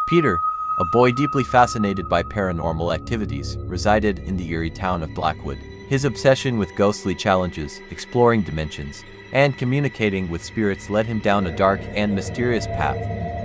Peter, a boy deeply fascinated by paranormal activities, resided in the eerie town of Blackwood. His obsession with ghostly challenges, exploring dimensions, and communicating with spirits led him down a dark and mysterious path.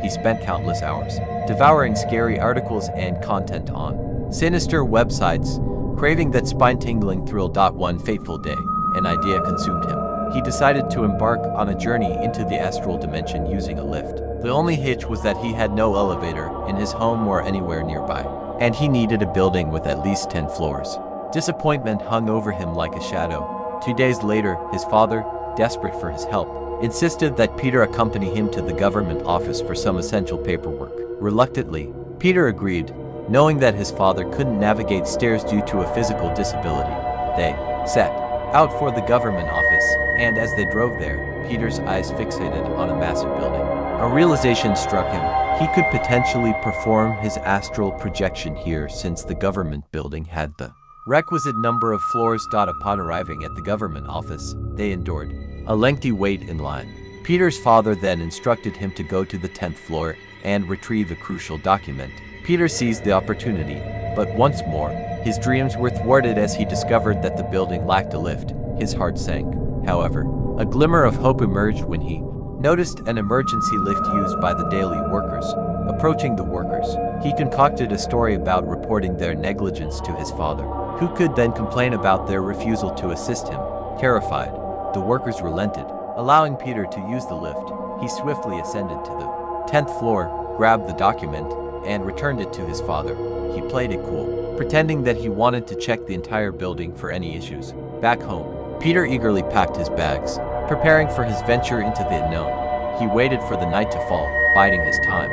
He spent countless hours devouring scary articles and content on sinister websites, craving that spine-tingling thrill. One fateful day, an idea consumed him. He decided to embark on a journey into the astral dimension using a lift. The only hitch was that he had no elevator in his home or anywhere nearby, and he needed a building with at least 10 floors. Disappointment hung over him like a shadow. 2 days later, his father, desperate for his help, insisted that Peter accompany him to the government office for some essential paperwork. Reluctantly, Peter agreed, knowing that his father couldn't navigate stairs due to a physical disability. They set out for the government office, and as they drove there, Peter's eyes fixated on a massive building. A realization struck him. He could potentially perform his astral projection here since the government building had the requisite number of floors. Upon arriving at the government office, they endured a lengthy wait in line. Peter's father then instructed him to go to the 10th floor and retrieve a crucial document. Peter seized the opportunity, but once more, his dreams were thwarted as he discovered that the building lacked a lift. His heart sank. However, a glimmer of hope emerged when he noticed an emergency lift used by the daily workers. Approaching the workers, he concocted a story about reporting their negligence to his father, who could then complain about their refusal to assist him. Terrified, the workers relented, allowing Peter to use the lift. He swiftly ascended to the 10th floor, grabbed the document, and returned it to his father. He played it cool, pretending that he wanted to check the entire building for any issues. Back home, Peter eagerly packed his bags, preparing for his venture into the unknown. He waited for the night to fall, biding his time.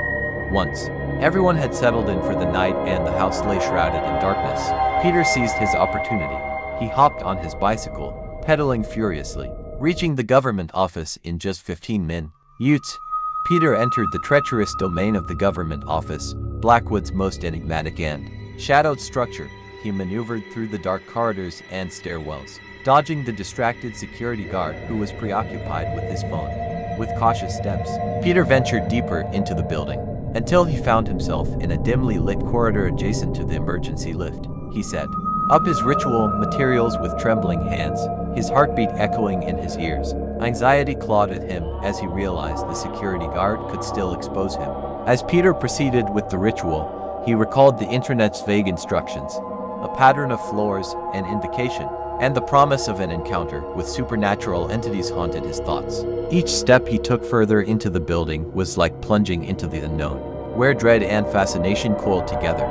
Once everyone had settled in for the night and the house lay shrouded in darkness, Peter seized his opportunity. He hopped on his bicycle, pedaling furiously, reaching the government office in just 15 minutes. Peter entered the treacherous domain of the government office, Blackwood's most enigmatic and shadowed structure. He maneuvered through the dark corridors and stairwells, dodging the distracted security guard who was preoccupied with his phone. With cautious steps, Peter ventured deeper into the building, until he found himself in a dimly lit corridor adjacent to the emergency lift. He set up his ritual materials with trembling hands, his heartbeat echoing in his ears. Anxiety clawed at him as he realized the security guard could still expose him. As Peter proceeded with the ritual, he recalled the internet's vague instructions, a pattern of floors, an invocation, and the promise of an encounter with supernatural entities haunted his thoughts. Each step he took further into the building was like plunging into the unknown, where dread and fascination coiled together.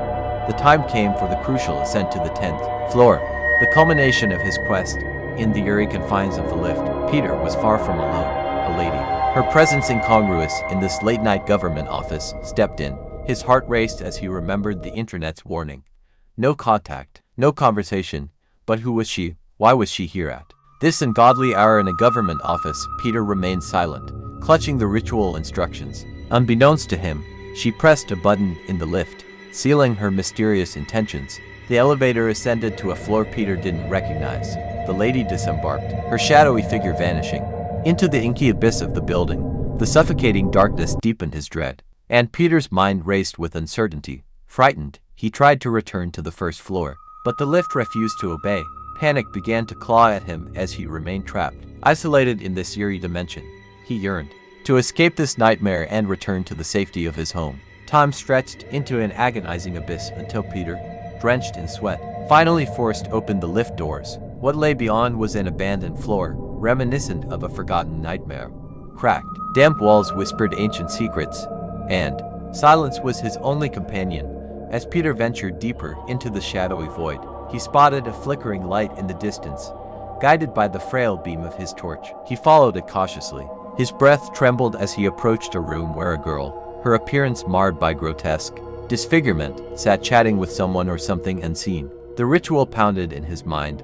The time came for the crucial ascent to the 10th floor, the culmination of his quest. In the eerie confines of the lift, Peter was far from alone. A lady, her presence incongruous in this late-night government office, stepped in. His heart raced as he remembered the internet's warning. No contact, no conversation. But who was she? Why was she here at this ungodly hour in a government office? Peter remained silent, clutching the ritual instructions. Unbeknownst to him, she pressed a button in the lift, sealing her mysterious intentions. The elevator ascended to a floor Peter didn't recognize. The lady disembarked, her shadowy figure vanishing into the inky abyss of the building. The suffocating darkness deepened his dread, and Peter's mind raced with uncertainty. Frightened, he tried to return to the first floor, but the lift refused to obey. Panic began to claw at him as he remained trapped, isolated in this eerie dimension. He yearned to escape this nightmare and return to the safety of his home. Time stretched into an agonizing abyss until Peter, drenched in sweat, finally forced open the lift doors. What lay beyond was an abandoned floor, reminiscent of a forgotten nightmare. Cracked, damp walls whispered ancient secrets, and silence was his only companion. As Peter ventured deeper into the shadowy void, he spotted a flickering light in the distance. Guided by the frail beam of his torch, he followed it cautiously. His breath trembled as he approached a room where a girl, her appearance marred by grotesque disfigurement, sat chatting with someone or something unseen. The ritual pounded in his mind.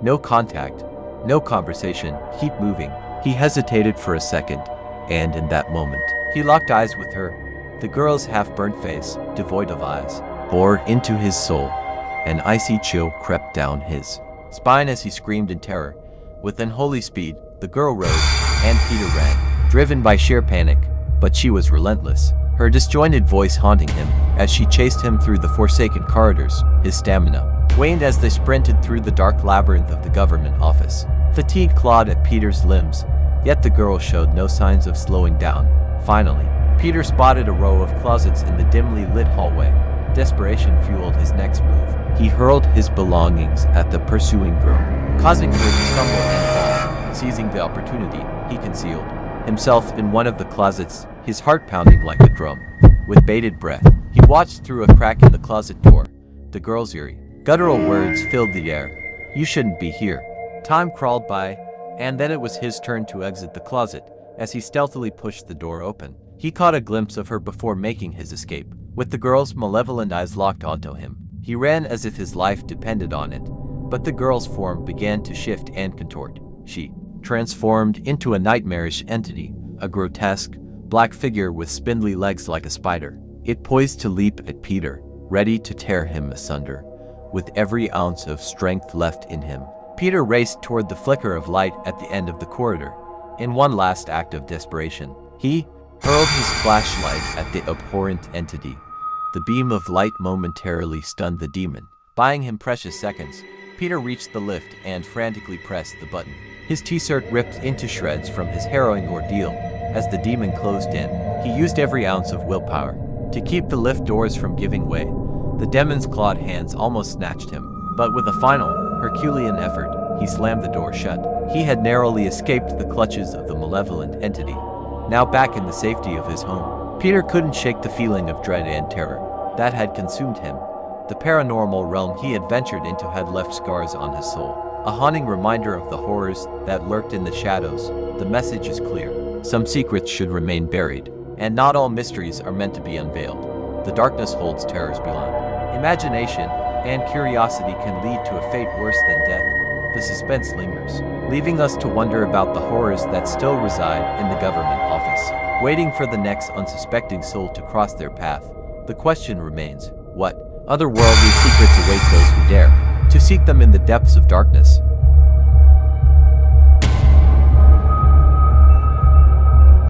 No contact, no conversation, keep moving. He hesitated for a second, and in that moment, he locked eyes with her. The girl's half-burnt face, devoid of eyes, bore into his soul. An icy chill crept down his spine as he screamed in terror. With unholy speed, the girl rose, and Peter ran, driven by sheer panic. But she was relentless. her disjointed voice haunting him as she chased him through the forsaken corridors. His stamina waned as they sprinted through the dark labyrinth of the government office. Fatigue clawed at Peter's limbs, yet the girl showed no signs of slowing down. Finally, Peter spotted a row of closets in the dimly lit hallway. Desperation fueled his next move. He hurled his belongings at the pursuing girl, causing her to stumble and fall. Seizing the opportunity, he concealed himself in one of the closets, his heart pounding like a drum. With bated breath, he watched through a crack in the closet door. The girl's eerie, guttural words filled the air. "You shouldn't be here." Time crawled by, and then it was his turn to exit the closet. As he stealthily pushed the door open, he caught a glimpse of her before making his escape. With the girl's malevolent eyes locked onto him, he ran as if his life depended on it. But the girl's form began to shift and contort. She transformed into a nightmarish entity, a grotesque, black figure with spindly legs like a spider. It poised to leap at Peter, ready to tear him asunder. With every ounce of strength left in him, Peter raced toward the flicker of light at the end of the corridor. In one last act of desperation, he hurled his flashlight at the abhorrent entity. The beam of light momentarily stunned the demon, buying him precious seconds. Peter reached the lift and frantically pressed the button. His t-shirt ripped into shreds from his harrowing ordeal. As the demon closed in, he used every ounce of willpower to keep the lift doors from giving way. The demon's clawed hands almost snatched him, but with a final, Herculean effort, he slammed the door shut. He had narrowly escaped the clutches of the malevolent entity. Now back in the safety of his home, Peter couldn't shake the feeling of dread and terror that had consumed him. The paranormal realm he had ventured into had left scars on his soul, a haunting reminder of the horrors that lurked in the shadows. The message is clear. Some secrets should remain buried, and not all mysteries are meant to be unveiled. The darkness holds terrors beyond imagination, and curiosity can lead to a fate worse than death. The suspense lingers, leaving us to wonder about the horrors that still reside in the government office, waiting for the next unsuspecting soul to cross their path. The question remains, what otherworldly secrets await those who dare to seek them in the depths of darkness?